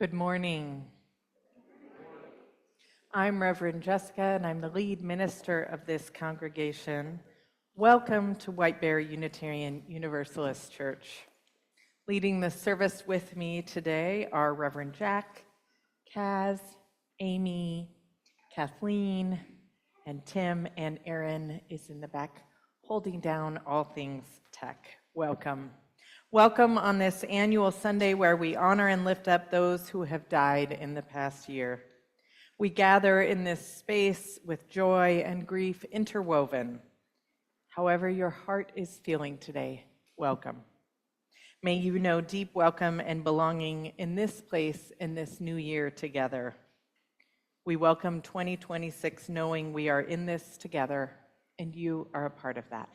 Good morning. I'm Reverend Jessica, and I'm the lead minister of this congregation. Welcome to Whitebear Unitarian Universalist Church. Leading the service with me today are Reverend Jack, Kaz, Amy, Kathleen, and Tim, and Aaron is in the back holding down all things tech. Welcome. Welcome on this annual Sunday where we honor and lift up those who have died in the past year. We gather in this space with joy and grief interwoven. However your heart is feeling today, welcome. May you know deep welcome and belonging in this place in this new year together. We welcome 2026 knowing we are in this together and you are a part of that.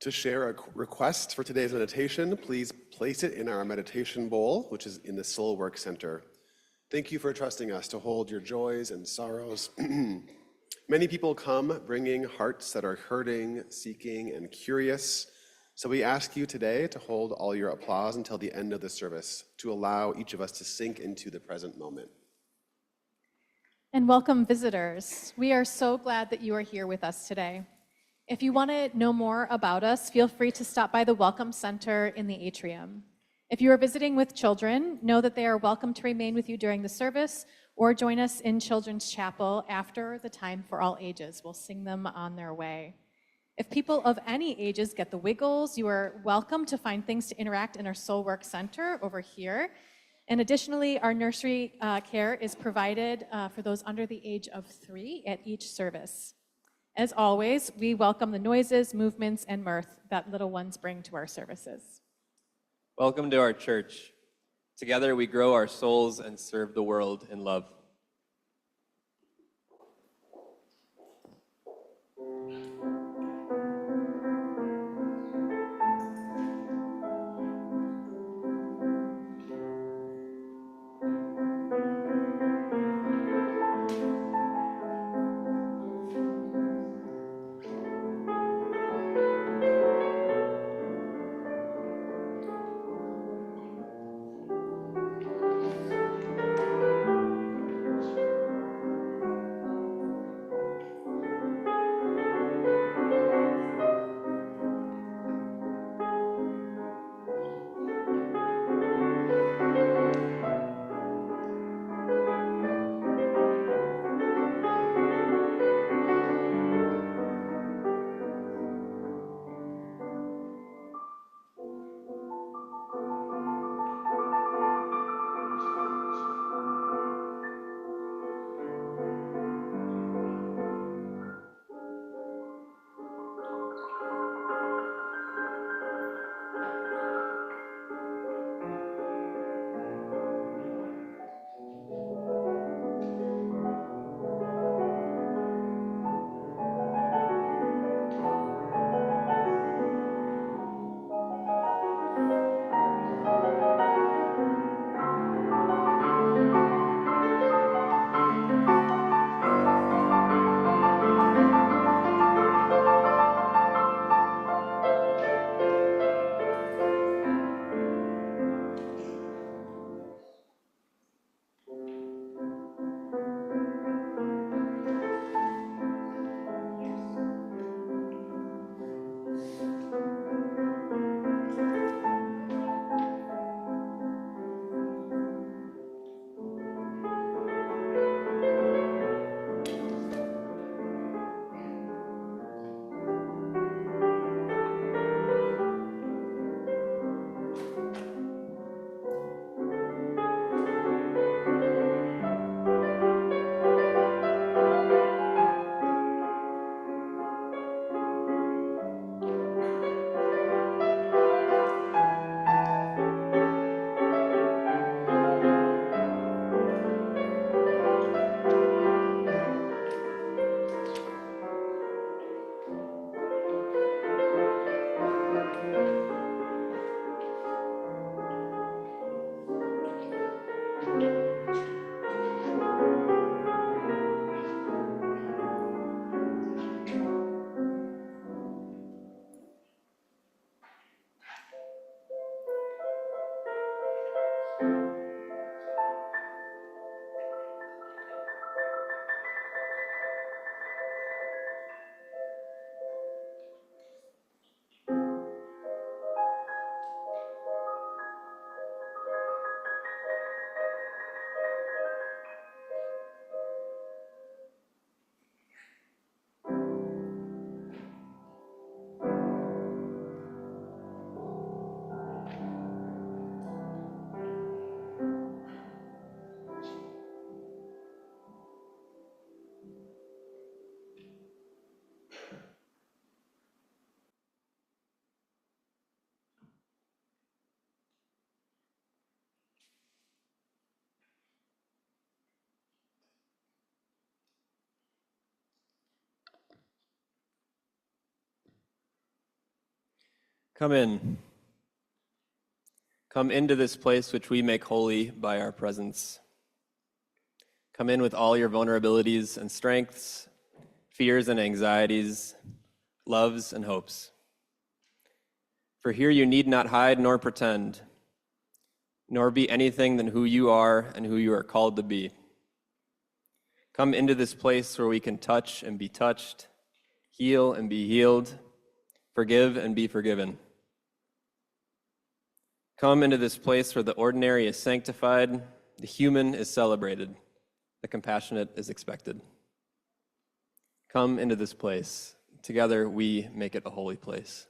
To share a request for today's meditation, please place it in our meditation bowl, which is in the Soul Work Center. Thank you for trusting us to hold your joys and sorrows. Many people come bringing hearts that are hurting, seeking, and curious. So we ask you today to hold all your applause until the end of the service, to allow each of us to sink into the present moment. And welcome visitors. We are so glad that you are here with us today. If you want to know more about us, feel free to stop by the Welcome Center in the atrium. If you are visiting with children, know that they are welcome to remain with you during the service or join us in Children's Chapel after the time for all ages. We'll sing them on their way. If people of any ages get the wiggles, you are welcome to find things to interact in our Soul Work Center over here. And additionally, our nursery care is provided for those under the age of 3 at each service. As always, we welcome the noises, movements, and mirth that little ones bring to our services. Welcome to our church. Together we grow our souls and serve the world in love. Come in. Come into this place which we make holy by our presence. Come in with all your vulnerabilities and strengths, fears and anxieties, loves and hopes. For here you need not hide nor pretend, nor be anything than who you are and who you are called to be. Come into this place where we can touch and be touched, heal and be healed, forgive and be forgiven. Come into this place where the ordinary is sanctified, the human is celebrated, the compassionate is expected. Come into this place. Together we make it a holy place.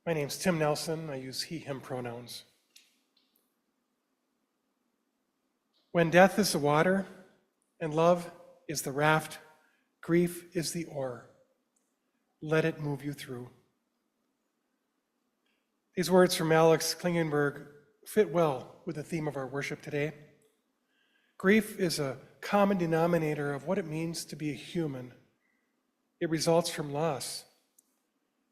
My name's Tim Nelson. I use he, him pronouns. When death is the water, and love is the raft, grief is the oar. Let it move you through. These words from Alex Klingenberg fit well with the theme of our worship today. Grief is a common denominator of what it means to be a human. It results from loss.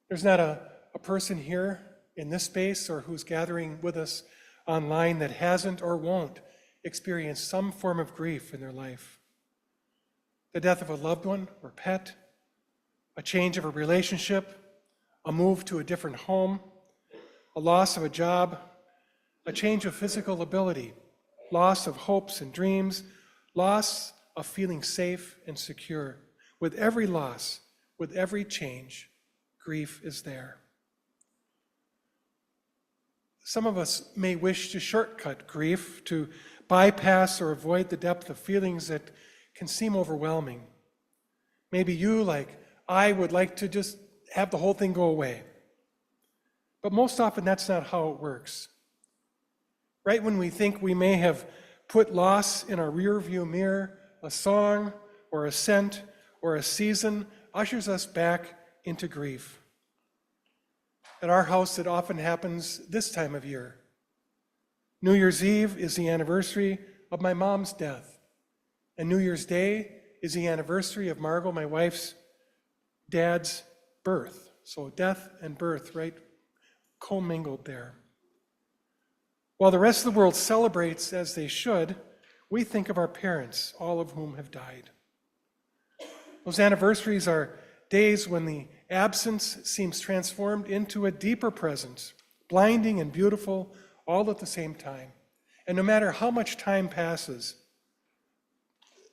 There's not a person here in this space or who's gathering with us online that hasn't or won't experience some form of grief in their life. The death of a loved one or pet, a change of a relationship, a move to a different home, a loss of a job, a change of physical ability, loss of hopes and dreams, loss of feeling safe and secure. With every loss, with every change, grief is there. Some of us may wish to shortcut grief, to bypass or avoid the depth of feelings that can seem overwhelming. Maybe you, like I, would like to just have the whole thing go away. But most often that's not how it works. Right when we think we may have put loss in our rearview mirror, a song or a scent or a season ushers us back into grief. At our house, it often happens this time of year. New Year's Eve is the anniversary of my mom's death, and New Year's Day is the anniversary of Margot, my wife's dad's birth. So death and birth, right, commingled there. While the rest of the world celebrates as they should, we think of our parents, all of whom have died. Those anniversaries are days when the absence seems transformed into a deeper presence, blinding and beautiful, all at the same time. And no matter how much time passes,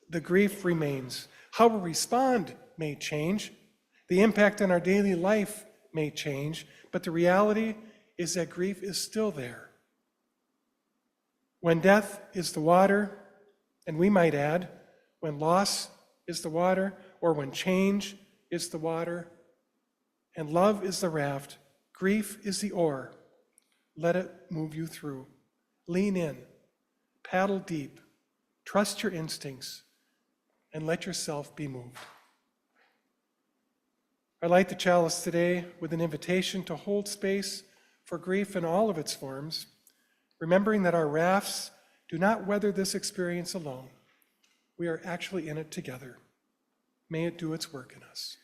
the grief remains. How we respond may change. The impact on our daily life may change, but the reality is that grief is still there. When death is the water, and we might add, when loss is the water, or when change is the water, and love is the raft, grief is the oar. Let it move you through. Lean in, paddle deep, trust your instincts, and let yourself be moved. I light the chalice today with an invitation to hold space for grief in all of its forms, remembering that our rafts do not weather this experience alone. We are actually in it together. May it do its work in us.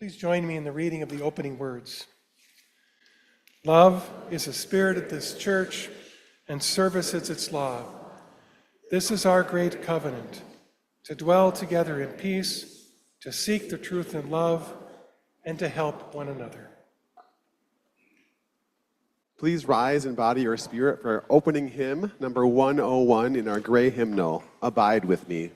Please join me in the reading of the opening words. Love is the spirit of this church, and service is its law. This is our great covenant, to dwell together in peace, to seek the truth in love, and to help one another. Please rise and body your spirit for our opening hymn, number 101 in our gray hymnal, Abide With Me.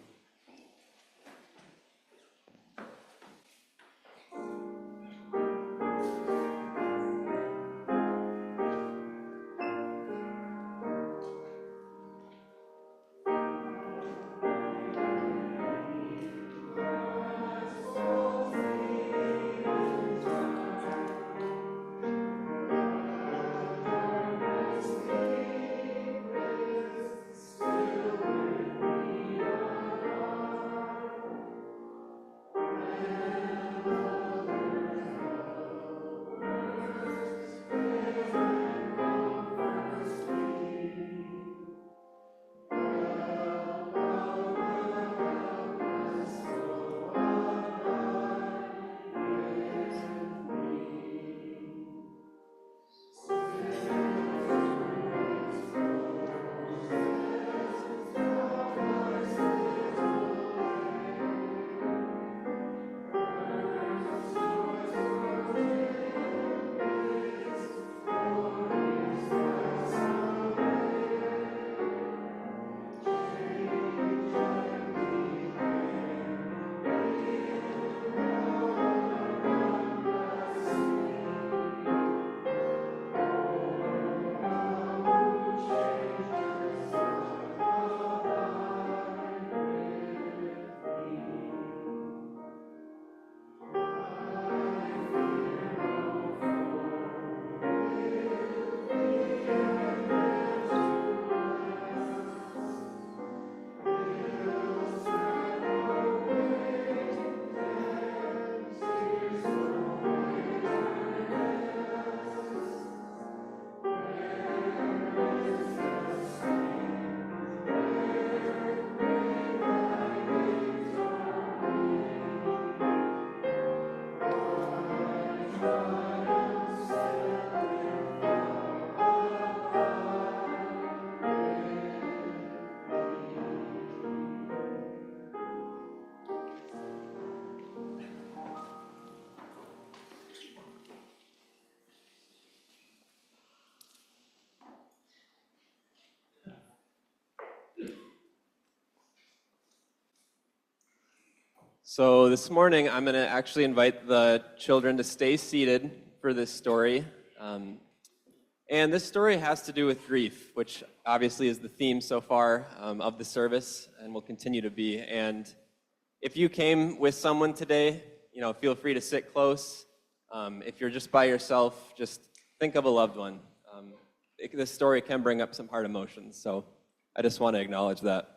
So this morning, I'm going to actually invite the children to stay seated for this story. And this story has to do with grief, which obviously is the theme so far of the service and will continue to be. And if you came with someone today, feel free to sit close. If you're just by yourself, just think of a loved one. This story can bring up some hard emotions, so I just want to acknowledge that.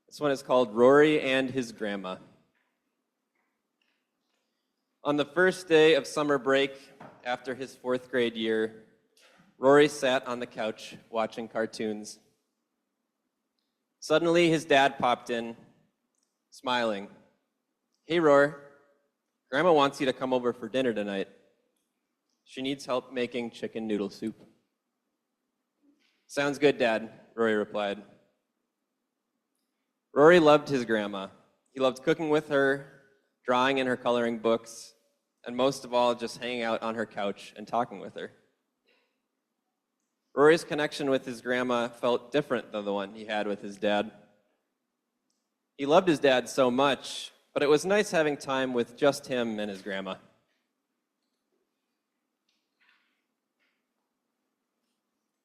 This one is called Rory and His Grandma. On the first day of summer break after his 4th grade year, Rory sat on the couch watching cartoons. Suddenly, his dad popped in, smiling. "Hey, Rory, Grandma wants you to come over for dinner tonight. She needs help making chicken noodle soup." "Sounds good, Dad," Rory replied. Rory loved his grandma. He loved cooking with her, drawing in her coloring books, and most of all, just hanging out on her couch and talking with her. Rory's connection with his grandma felt different than the one he had with his dad. He loved his dad so much, but it was nice having time with just him and his grandma.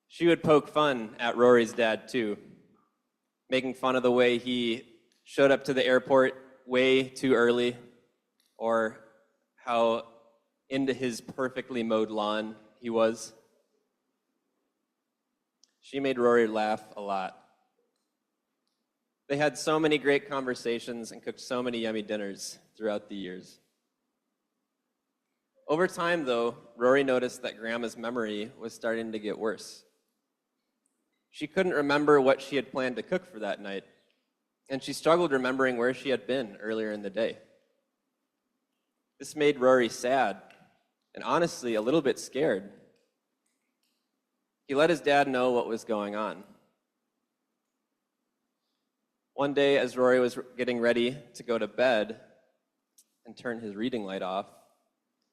She would poke fun at Rory's dad, too, making fun of the way he showed up to the airport way too early, or how into his perfectly mowed lawn he was. She made Rory laugh a lot. They had so many great conversations and cooked so many yummy dinners throughout the years. Over time, though, Rory noticed that Grandma's memory was starting to get worse. She couldn't remember what she had planned to cook for that night, and she struggled remembering where she had been earlier in the day. This made Rory sad, and honestly, a little bit scared. He let his dad know what was going on. One day, as Rory was getting ready to go to bed and turn his reading light off,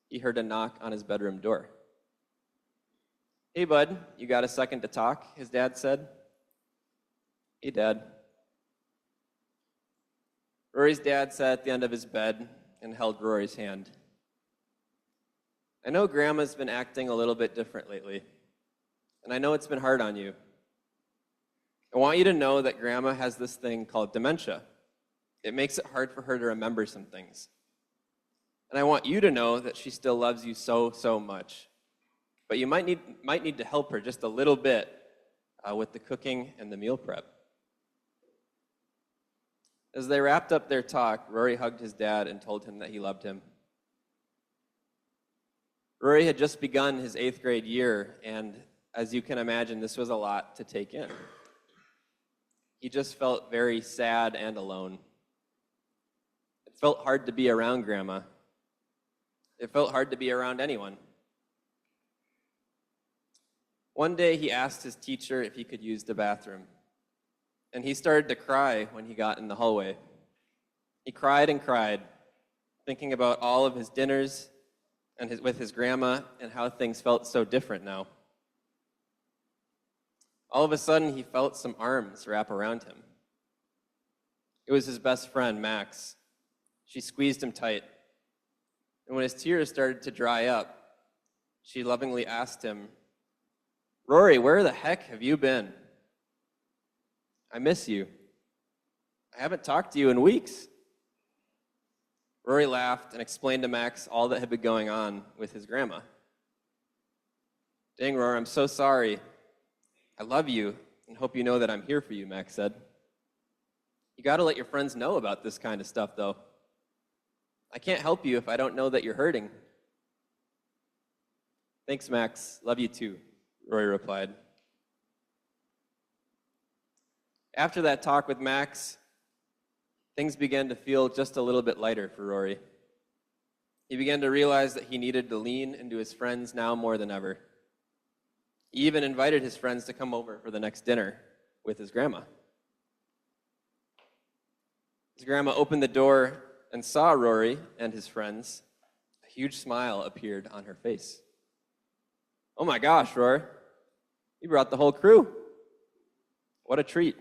he heard a knock on his bedroom door. "Hey, bud, you got a second to talk?" his dad said. "Hey, Dad." Rory's dad sat at the end of his bed and held Rory's hand. "I know Grandma's been acting a little bit different lately, and I know it's been hard on you. I want you to know that Grandma has this thing called dementia. It makes it hard for her to remember some things. And I want you to know that she still loves you so, so much. But you might need to help her just a little bit with the cooking and the meal prep." As they wrapped up their talk, Rory hugged his dad and told him that he loved him. Rory had just begun his 8th grade year, and as you can imagine, this was a lot to take in. He just felt very sad and alone. It felt hard to be around Grandma. It felt hard to be around anyone. One day, he asked his teacher if he could use the bathroom, and he started to cry when he got in the hallway. He cried and cried, thinking about all of his dinners and with his grandma and how things felt so different now. All of a sudden, he felt some arms wrap around him. It was his best friend, Max. She squeezed him tight, and when his tears started to dry up, she lovingly asked him, "Rory, where the heck have you been? I miss you. I haven't talked to you in weeks." Rory laughed and explained to Max all that had been going on with his grandma. "Dang, Rory, I'm so sorry. I love you and hope you know that I'm here for you," Max said. "You got to let your friends know about this kind of stuff, though. I can't help you if I don't know that you're hurting." "Thanks, Max. Love you too," Rory replied. After that talk with Max, things began to feel just a little bit lighter for Rory. He began to realize that he needed to lean into his friends now more than ever. He even invited his friends to come over for the next dinner with his grandma. His grandma opened the door and saw Rory and his friends. A huge smile appeared on her face. Oh my gosh, Rory, you brought the whole crew. What a treat.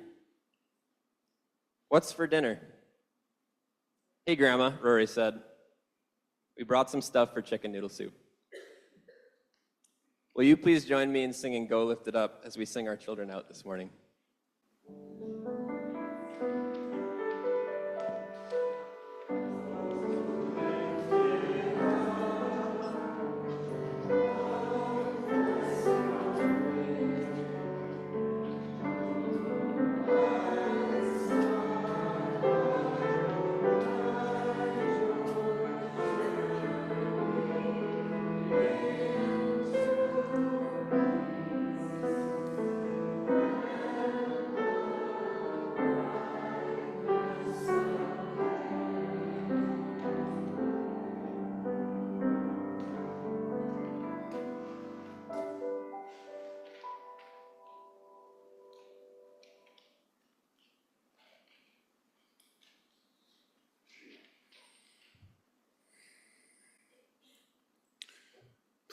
What's for dinner? Hey, Grandma, Rory said. We brought some stuff for chicken noodle soup. Will you please join me in singing Go Lift It Up as we sing our children out this morning?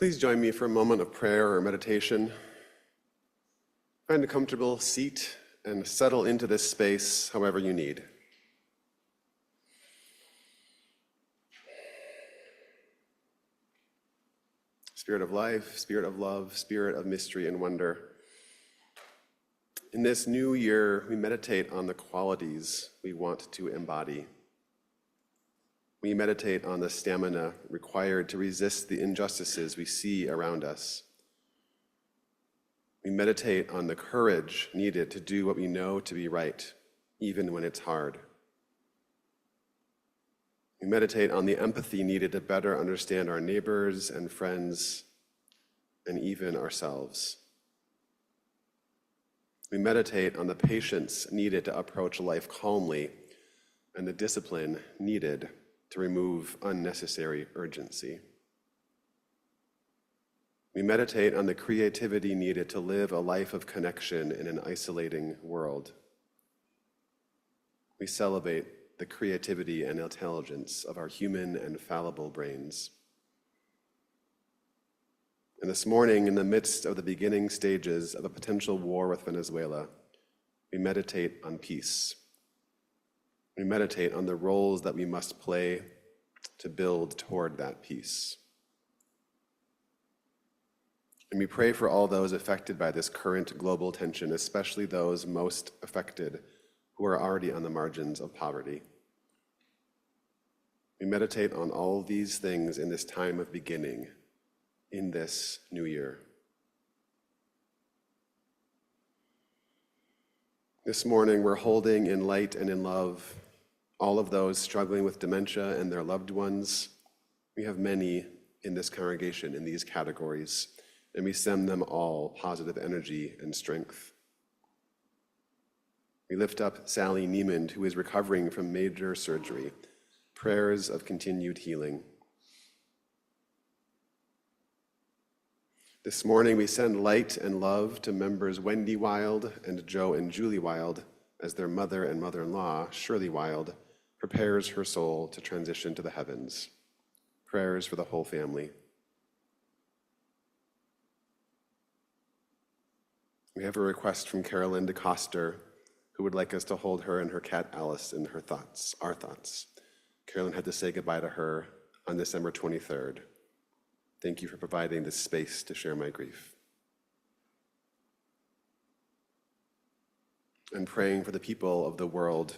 Please join me for a moment of prayer or meditation. Find a comfortable seat and settle into this space however you need. Spirit of life, Spirit of love, Spirit of mystery and wonder. In this new year, we meditate on the qualities we want to embody. We meditate on the stamina required to resist the injustices we see around us. We meditate on the courage needed to do what we know to be right, even when it's hard. We meditate on the empathy needed to better understand our neighbors and friends, and even ourselves. We meditate on the patience needed to approach life calmly and the discipline needed to remove unnecessary urgency. We meditate on the creativity needed to live a life of connection in an isolating world. We celebrate the creativity and intelligence of our human and fallible brains. And this morning, in the midst of the beginning stages of a potential war with Venezuela, we meditate on peace. We meditate on the roles that we must play to build toward that peace. And we pray for all those affected by this current global tension, especially those most affected who are already on the margins of poverty. We meditate on all these things in this time of beginning, in this new year. This morning, we're holding in light and in love all of those struggling with dementia and their loved ones. We have many in this congregation in these categories, and we send them all positive energy and strength. We lift up Sally Niemand, who is recovering from major surgery, prayers of continued healing. This morning, we send light and love to members Wendy Wild and Joe and Julie Wild as their mother and mother-in-law, Shirley Wild, prepares her soul to transition to the heavens. Prayers for the whole family. We have a request from Carolyn DeCoster, who would like us to hold her and her cat Alice in her thoughts, our thoughts. Carolyn had to say goodbye to her on December 23rd. Thank you for providing this space to share my grief. And praying for the people of the world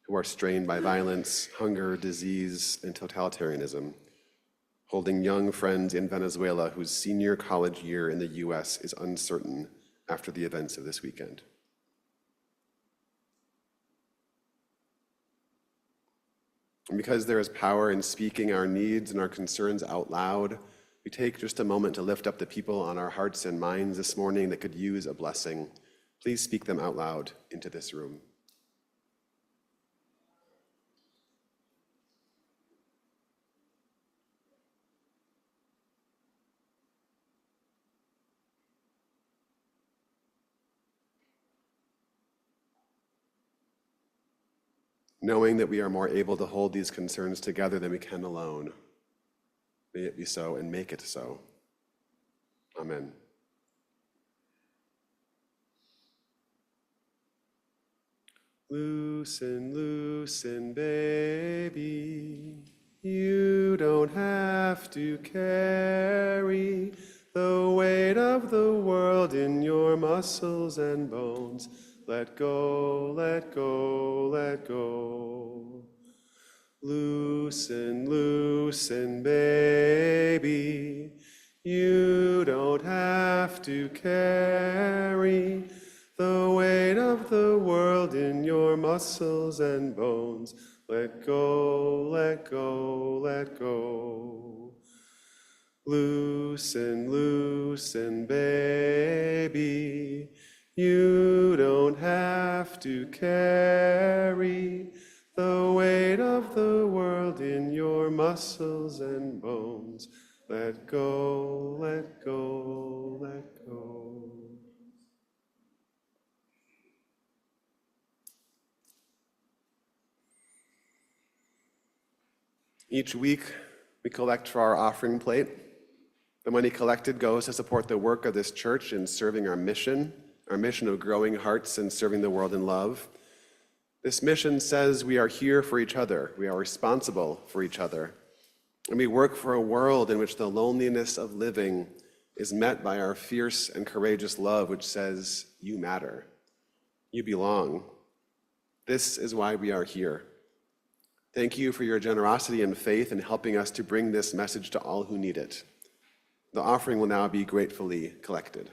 who are strained by violence, hunger, disease, and totalitarianism, holding young friends in Venezuela whose senior college year in the US is uncertain after the events of this weekend. And because there is power in speaking our needs and our concerns out loud, we take just a moment to lift up the people on our hearts and minds this morning that could use a blessing. Please speak them out loud into this room. Knowing that we are more able to hold these concerns together than we can alone. May it be so and make it so. Amen. Loosen, loosen, baby. You don't have to carry the weight of the world in your muscles and bones. Let go, let go, let go. Loosen, loosen, baby. You don't have to carry the weight of the world in your muscles and bones. Let go, let go, let go. Loosen, loosen, baby. You don't have to carry the weight of the world in your muscles and bones. Let go, let go, let go. Each week, we collect for our offering plate. The money collected goes to support the work of this church in serving our mission of growing hearts and serving the world in love. This mission says we are here for each other, we are responsible for each other, and we work for a world in which the loneliness of living is met by our fierce and courageous love, which says, you matter, you belong. This is why we are here. Thank you for your generosity and faith in helping us to bring this message to all who need it. The offering will now be gratefully collected.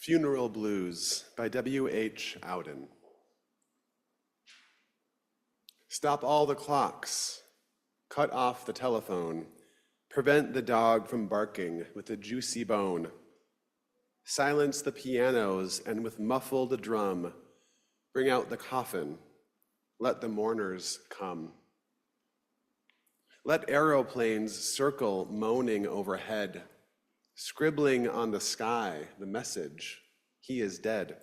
Funeral Blues by W.H. Auden. Stop all the clocks, cut off the telephone, prevent the dog from barking with a juicy bone. Silence the pianos and with muffled drum, bring out the coffin, let the mourners come. Let aeroplanes circle moaning overhead, scribbling on the sky the message, he is dead.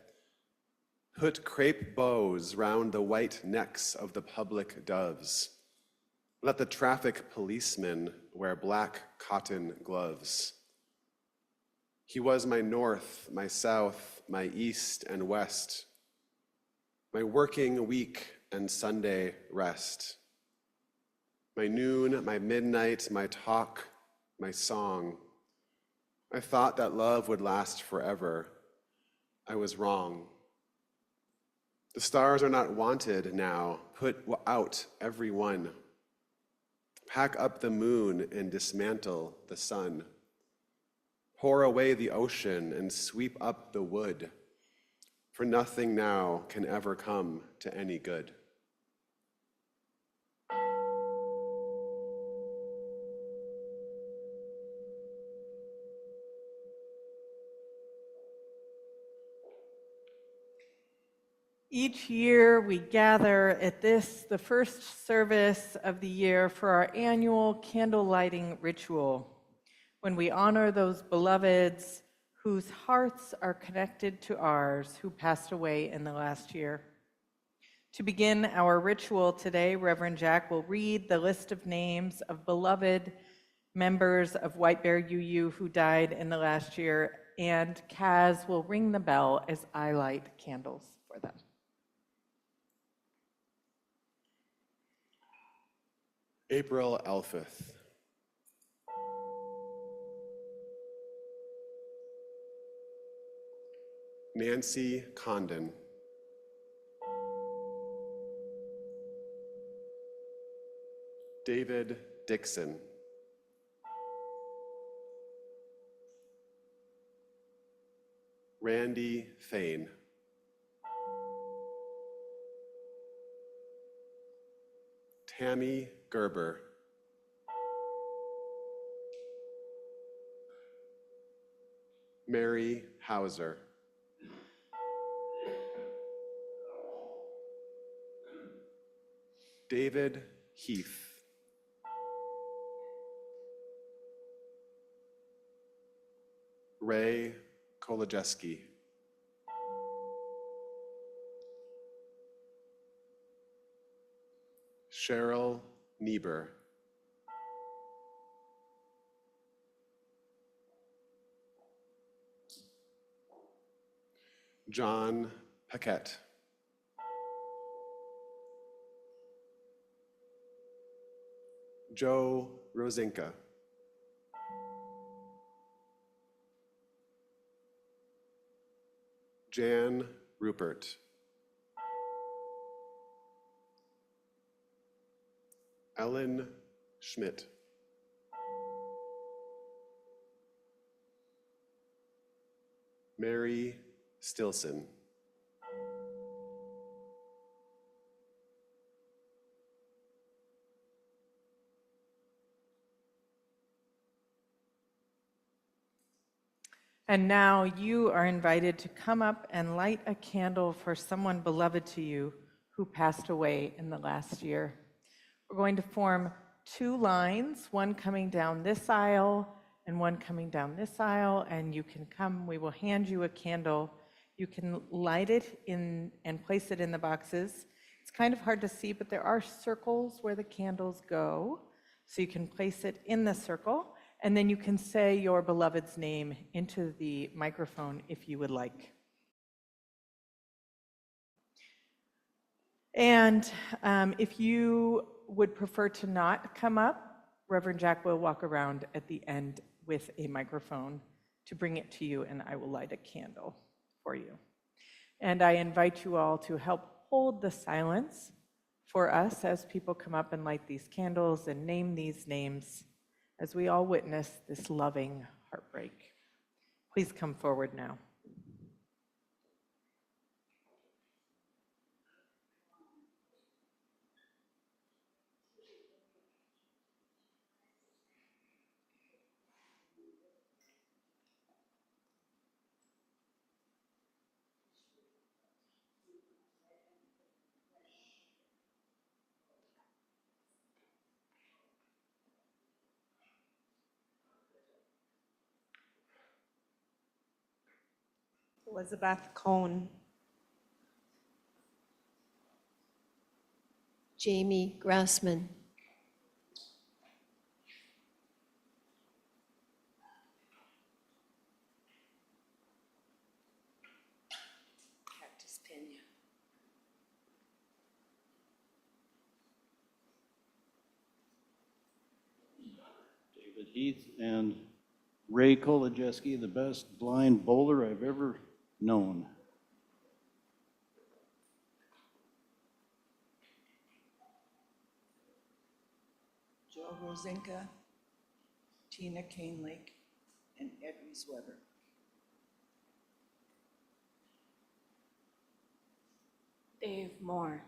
Put crepe bows round the white necks of the public doves. Let the traffic policemen wear black cotton gloves. He was my north, my south, my east and west, my working week and Sunday rest, my noon, my midnight, my talk, my song. I thought that love would last forever. I was wrong. The stars are not wanted now. Put out every one. Pack up the moon and dismantle the sun. Pour away the ocean and sweep up the wood, for nothing now can ever come to any good. Each year we gather at this, the first service of the year, for our annual candle lighting ritual, when we honor those beloveds whose hearts are connected to ours who passed away in the last year. To begin our ritual today, Reverend Jack will read the list of names of beloved members of White Bear UU who died in the last year, and Kaz will ring the bell as I light candles for them. April Elfith. Nancy Condon. David Dixon. Randy Fain. Tammy Gerber. Mary Hauser. David Heath. Ray Kolodziejski. Cheryl Niebuhr. John Paquette. Joe Rosinka. Jan Rupert. Ellen Schmidt. Mary Stilson. And now you are invited to come up and light a candle for someone beloved to you who passed away in the last year. We're going to form two lines, one coming down this aisle and one coming down this aisle, and you can come, we will hand you a candle. You can light it in and place it in the boxes. It's kind of hard to see, but there are circles where the candles go, so you can place it in the circle. And then you can say your beloved's name into the microphone if you would like. And if you would prefer to not come up, Reverend Jack will walk around at the end with a microphone to bring it to you, and I will light a candle for you. And I invite you all to help hold the silence for us as people come up and light these candles and name these names, as we all witness this loving heartbreak. Please come forward now. Elizabeth Cohn. Jamie Grassman. Cactus Pena. David Heath and Ray Kolodziejski, the best blind bowler I've ever known. Joe Rosinka, Tina Kainlake, and Ed Weber. Dave Moore.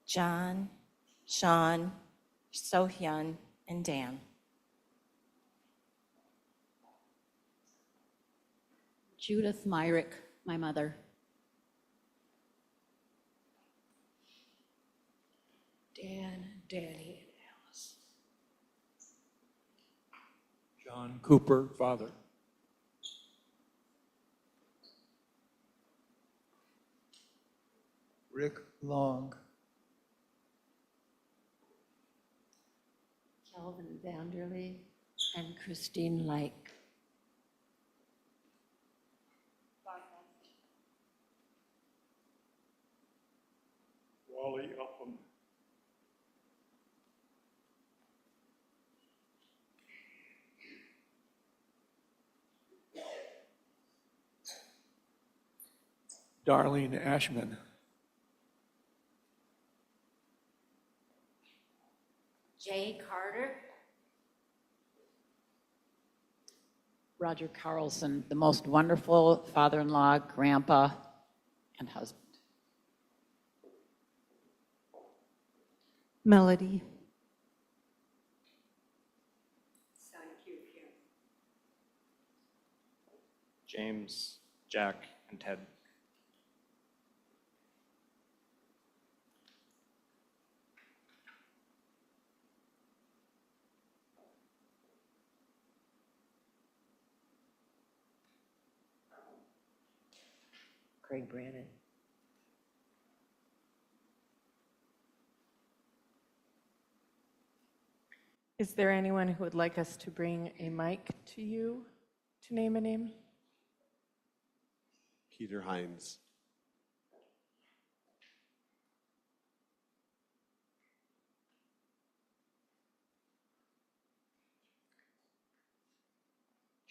John, Sean, Sohyun, and Dan. Judith Myrick, my mother. Dan, Danny, and Alice. John Cooper, father. Rick Long. Calvin Vanderlee and Christine Lake. Wally Upham. Darlene Ashman. Jay Carter. Roger Carlson, the most wonderful father-in-law, grandpa, and husband. Melody. James, Jack, and Ted. Craig Brannon. Is there anyone who would like us to bring a mic to you to name a name? Peter Hines.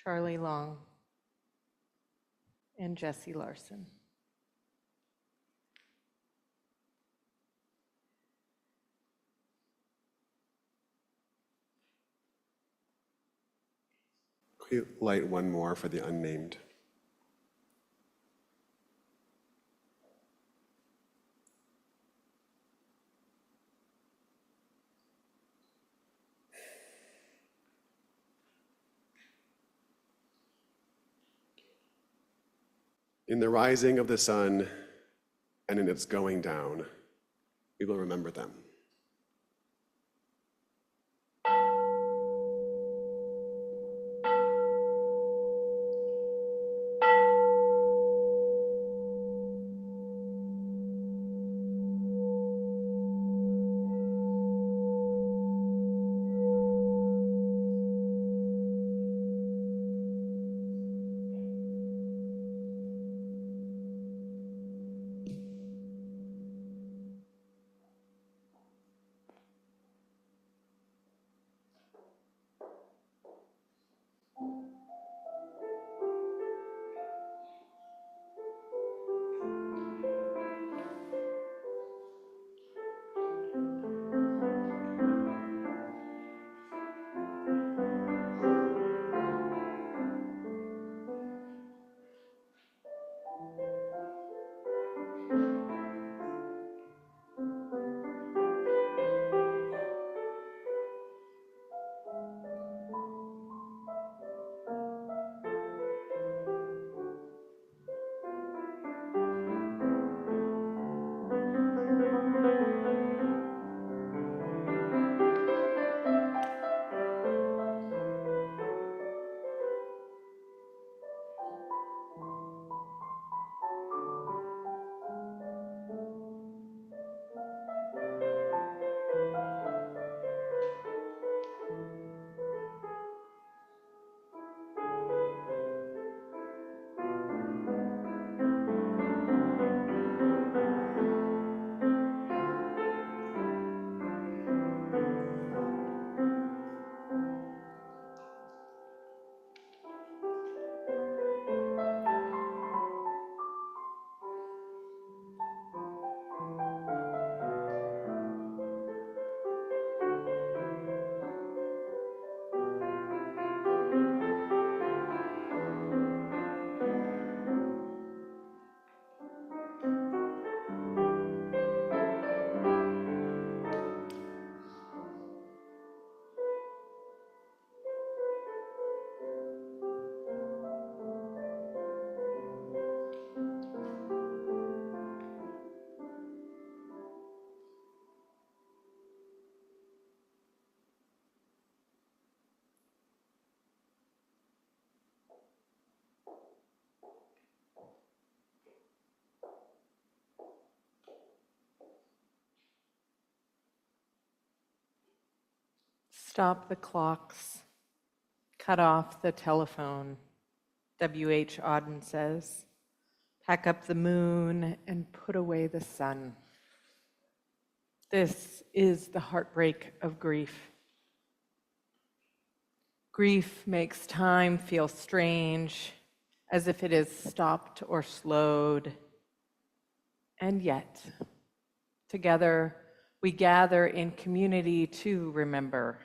Charlie Long and Jesse Larson. Can we light one more for the unnamed? In the rising of the sun and in its going down, we will remember them. Stop the clocks. Cut off the telephone. W.H. Auden says. Pack up the moon and put away the sun. This is the heartbreak of grief. Grief makes time feel strange, as if it is stopped or slowed. And yet, together, we gather in community to remember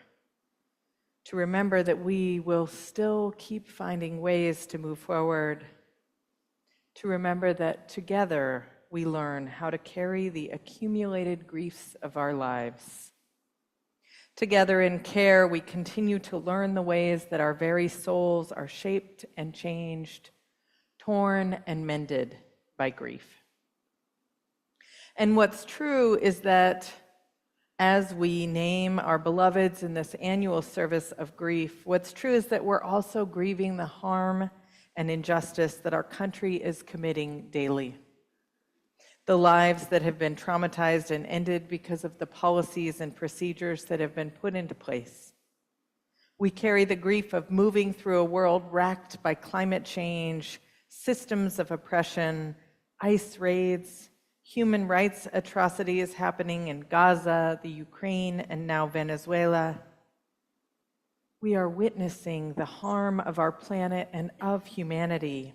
that we will still keep finding ways to move forward, to remember that together we learn how to carry the accumulated griefs of our lives. Together in care, we continue to learn the ways that our very souls are shaped and changed, torn and mended by grief. And what's true is that as we name our beloveds in this annual service of grief, what's true is that we're also grieving the harm and injustice that our country is committing daily. The lives that have been traumatized and ended because of the policies and procedures that have been put into place. We carry the grief of moving through a world racked by climate change, systems of oppression, ICE raids, human rights atrocities happening in Gaza, the Ukraine, and now Venezuela. We are witnessing the harm of our planet and of humanity.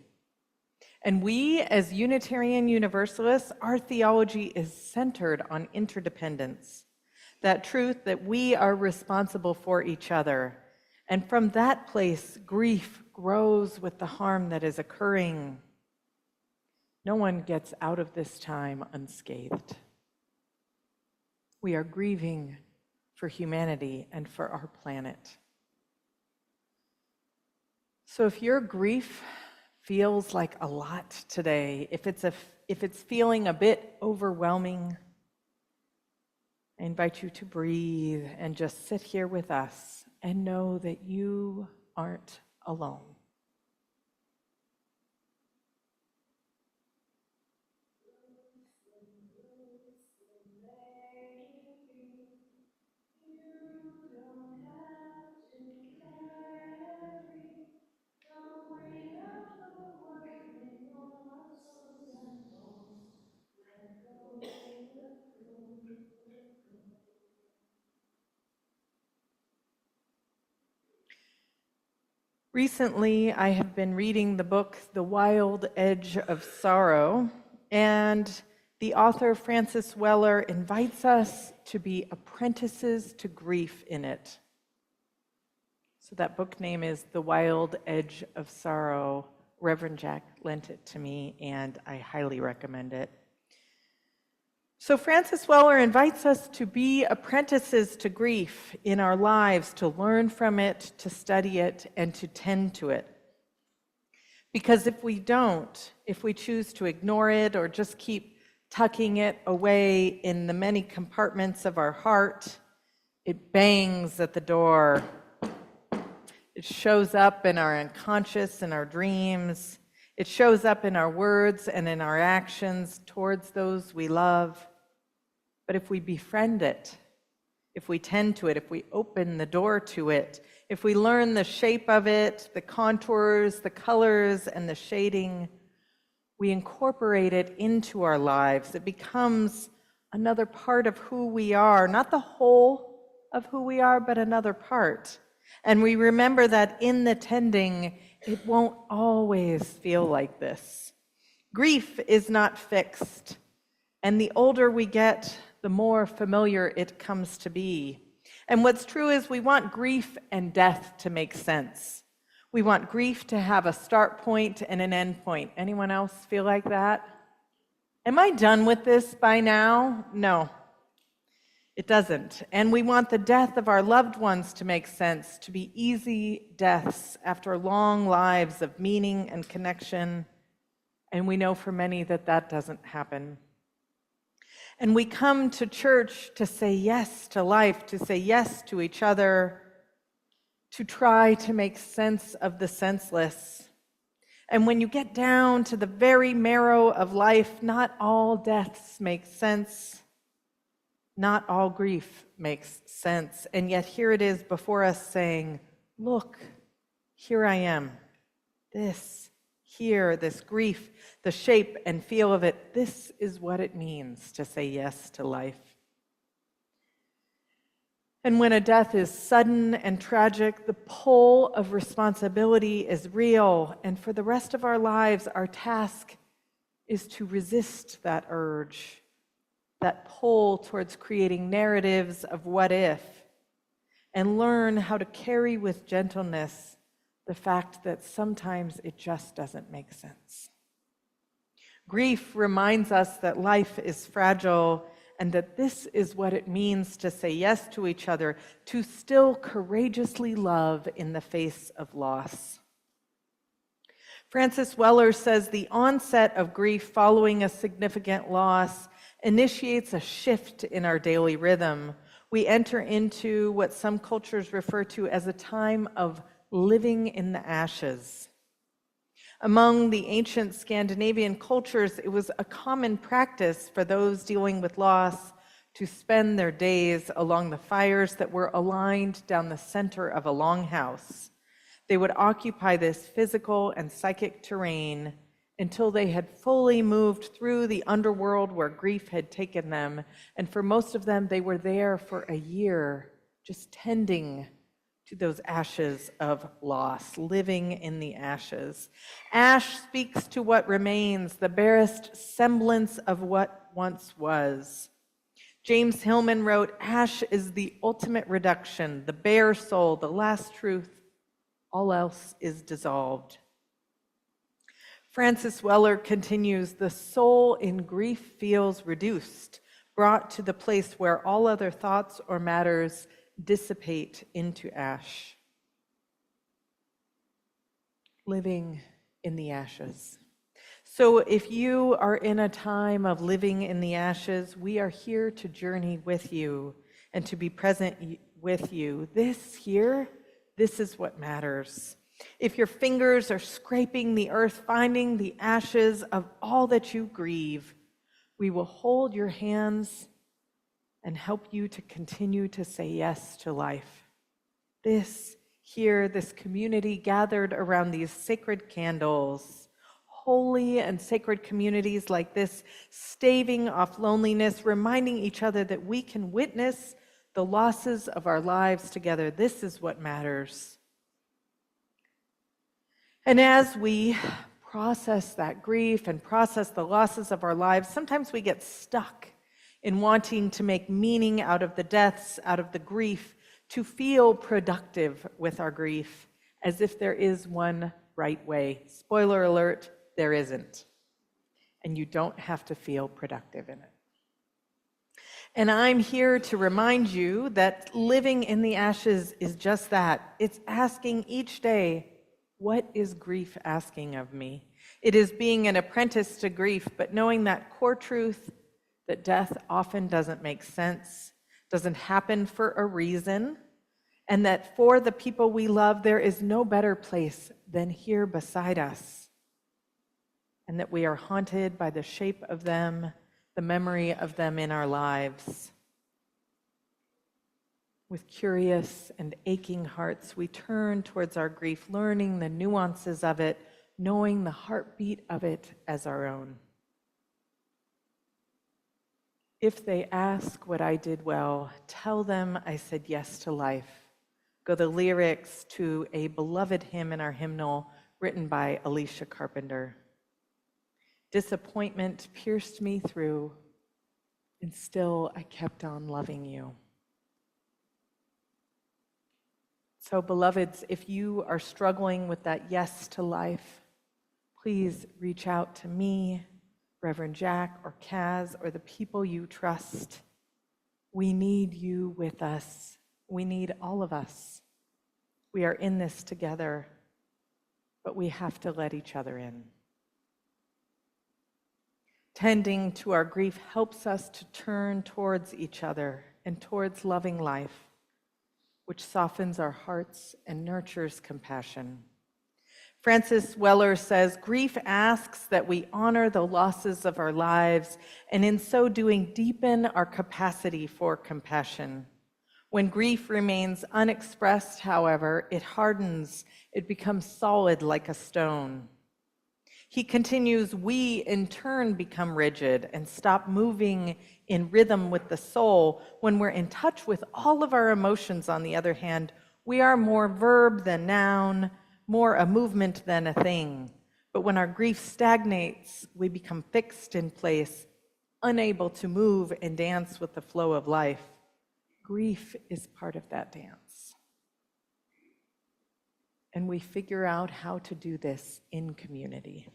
And we, as Unitarian Universalists, our theology is centered on interdependence, that truth that we are responsible for each other. And from that place, grief grows with the harm that is occurring. No one gets out of this time unscathed. We are grieving for humanity and for our planet. So if your grief feels like a lot today, if it's feeling a bit overwhelming, I invite you to breathe and just sit here with us and know that you aren't alone. Recently, I have been reading the book, The Wild Edge of Sorrow, and the author, Francis Weller, invites us to be apprentices to grief in it. So that book name is The Wild Edge of Sorrow. Reverend Jack lent it to me, and I highly recommend it. So Francis Weller invites us to be apprentices to grief in our lives, to learn from it, to study it, and to tend to it. Because if we don't, if we choose to ignore it or just keep tucking it away in the many compartments of our heart, it bangs at the door. It shows up in our unconscious and our dreams. It shows up in our words and in our actions towards those we love. But if we befriend it, if we tend to it, if we open the door to it, if we learn the shape of it, the contours, the colors, and the shading, we incorporate it into our lives. It becomes another part of who we are, not the whole of who we are, but another part. And we remember that in the tending, it won't always feel like this. Grief is not fixed, and the older we get, the more familiar it comes to be. And what's true is we want grief and death to make sense. We want grief to have a start point and an end point. Anyone else feel like that? Am I done with this by now? No, it doesn't. And we want the death of our loved ones to make sense, to be easy deaths after long lives of meaning and connection. And we know for many that that doesn't happen. And we come to church to say yes to life, to say yes to each other, to try to make sense of the senseless. And when you get down to the very marrow of life, not all deaths make sense. Not all grief makes sense, and yet here it is before us saying, look, here I am. This grief, the shape and feel of it, this is what it means to say yes to life. And when a death is sudden and tragic, the pull of responsibility is real, and for the rest of our lives, our task is to resist that urge, that pull towards creating narratives of what if, and learn how to carry with gentleness the fact that sometimes it just doesn't make sense. Grief reminds us that life is fragile and that this is what it means to say yes to each other, to still courageously love in the face of loss. Francis Weller says the onset of grief following a significant loss initiates a shift in our daily rhythm. We enter into what some cultures refer to as a time of living in the ashes. Among the ancient Scandinavian cultures, it was a common practice for those dealing with loss to spend their days along the fires that were aligned down the center of a longhouse. They would occupy this physical and psychic terrain until they had fully moved through the underworld where grief had taken them. And for most of them, they were there for a year, just tending to those ashes of loss, living in the ashes. Ash speaks to what remains, the barest semblance of what once was. James Hillman wrote, "Ash is the ultimate reduction, the bare soul, the last truth. All else is dissolved." Francis Weller continues, "The soul in grief feels reduced, brought to the place where all other thoughts or matters dissipate into ash." Living in the ashes. So if you are in a time of living in the ashes, we are here to journey with you and to be present with you. This is what matters. If your fingers are scraping the earth, finding the ashes of all that you grieve, we will hold your hands and help you to continue to say yes to life. This community gathered around these sacred candles, holy and sacred communities like this, staving off loneliness, reminding each other that we can witness the losses of our lives together. This is what matters. And as we process that grief and process the losses of our lives, sometimes we get stuck in wanting to make meaning out of the deaths, out of the grief, to feel productive with our grief, as if there is one right way. Spoiler alert, there isn't. And you don't have to feel productive in it. And I'm here to remind you that living in the ashes is just that. It's asking each day, what is grief asking of me? It is being an apprentice to grief, but knowing that core truth that death often doesn't make sense, doesn't happen for a reason, and that for the people we love, there is no better place than here beside us, and that we are haunted by the shape of them, the memory of them in our lives. With curious and aching hearts, we turn towards our grief, learning the nuances of it, knowing the heartbeat of it as our own. If they ask what I did well, tell them I said yes to life. Go the lyrics to a beloved hymn in our hymnal written by Alicia Carpenter. Disappointment pierced me through, and still I kept on loving you. So, beloveds, if you are struggling with that yes to life, please reach out to me, Reverend Jack or Kaz, or the people you trust. We need you with us. We need all of us. We are in this together, but we have to let each other in. Tending to our grief helps us to turn towards each other and towards loving life, which softens our hearts and nurtures compassion. Francis Weller says, grief asks that we honor the losses of our lives and in so doing deepen our capacity for compassion. When grief remains unexpressed, however, it hardens, it becomes solid like a stone. He continues, we in turn become rigid and stop moving in rhythm with the soul. When we're in touch with all of our emotions, on the other hand, we are more verb than noun, more a movement than a thing. But when our grief stagnates, we become fixed in place, unable to move and dance with the flow of life. Grief is part of that dance. And we figure out how to do this in community.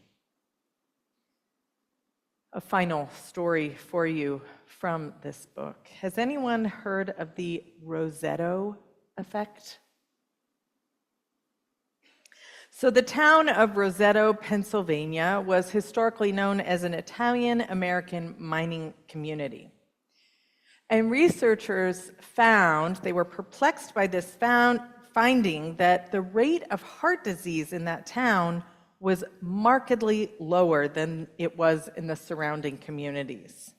A final story for you from this book. Has anyone heard of the Rosetto effect? So the town of Rosetto, Pennsylvania, was historically known as an Italian-American mining community. And researchers found, they were perplexed by this finding that the rate of heart disease in that town was markedly lower than it was in the surrounding communities.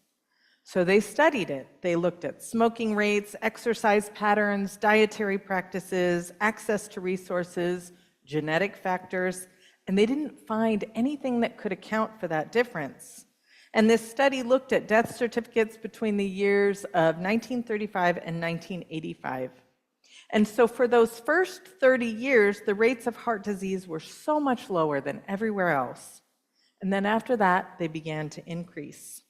So they studied it. They looked at smoking rates, exercise patterns, dietary practices, access to resources, genetic factors, and they didn't find anything that could account for that difference. And this study looked at death certificates between the years of 1935 and 1985. And so for those first 30 years, the rates of heart disease were so much lower than everywhere else. And then after that, they began to increase.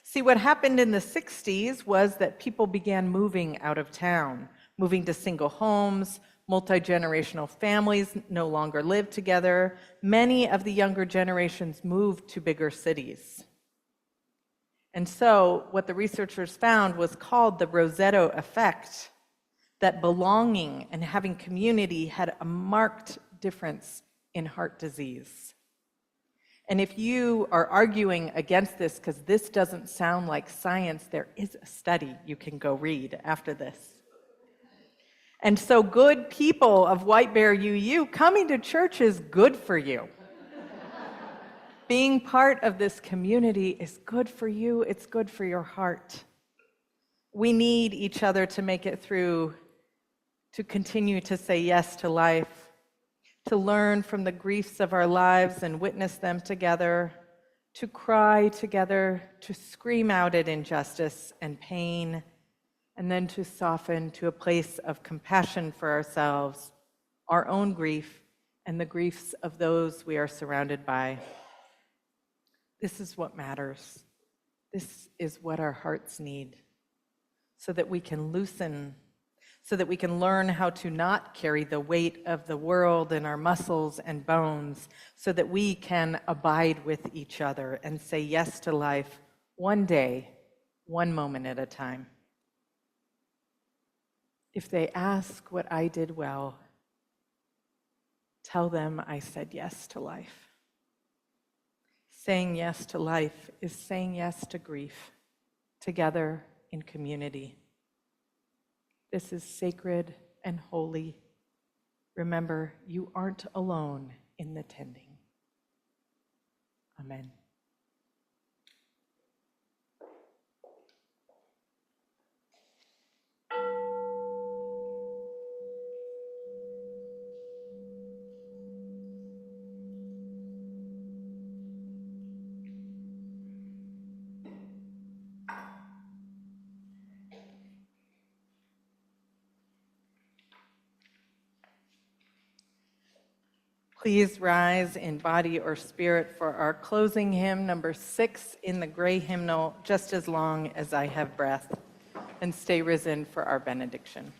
See, what happened in the 60s was that people began moving out of town, moving to single homes. Multi-generational families no longer live together. Many of the younger generations moved to bigger cities. And so what the researchers found was called the Rosetto effect, that belonging and having community had a marked difference in heart disease. And if you are arguing against this because this doesn't sound like science, there is a study you can go read after this. And so good people of White Bear UU, coming to church is good for you. Being part of this community is good for you, it's good for your heart. We need each other to make it through, to continue to say yes to life, to learn from the griefs of our lives and witness them together, to cry together, to scream out at injustice and pain, and then to soften to a place of compassion for ourselves, our own grief, and the griefs of those we are surrounded by. This is what matters. This is what our hearts need, so that we can loosen, so that we can learn how to not carry the weight of the world in our muscles and bones, so that we can abide with each other and say yes to life one day, one moment at a time. If they ask what I did well, tell them I said yes to life. Saying yes to life is saying yes to grief, together in community. This is sacred and holy. Remember, you aren't alone in the tending. Amen. Please rise in body or spirit for our closing hymn, number 6 in the gray hymnal, Just as Long as I Have Breath, and stay risen for our benediction.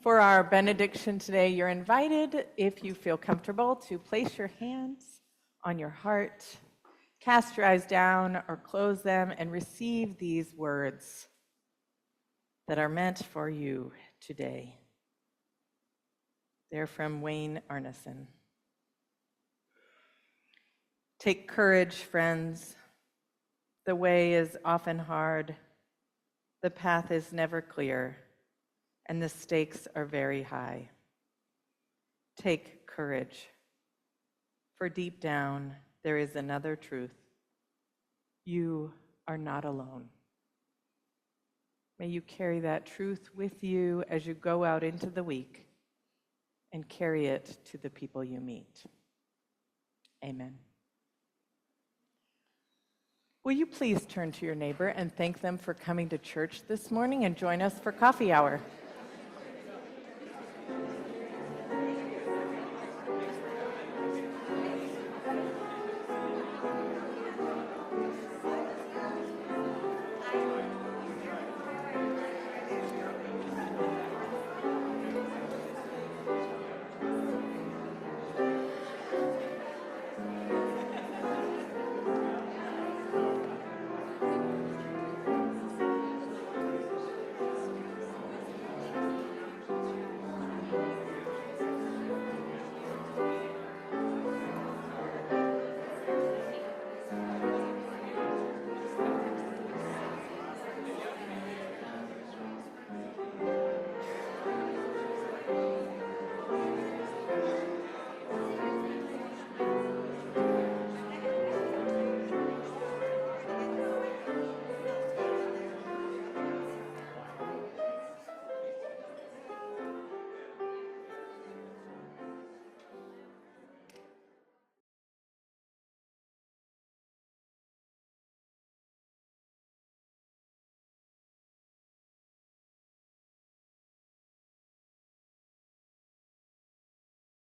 For our benediction today, you're invited, if you feel comfortable, to place your hands on your heart, cast your eyes down or close them, and receive these words that are meant for you today. They're from Wayne Arneson. Take courage, friends. The way is often hard. The path is never clear, and the stakes are very high. Take courage, for deep down there is another truth. You are not alone. May you carry that truth with you as you go out into the week and carry it to the people you meet. Amen. Will you please turn to your neighbor and thank them for coming to church this morning and join us for coffee hour?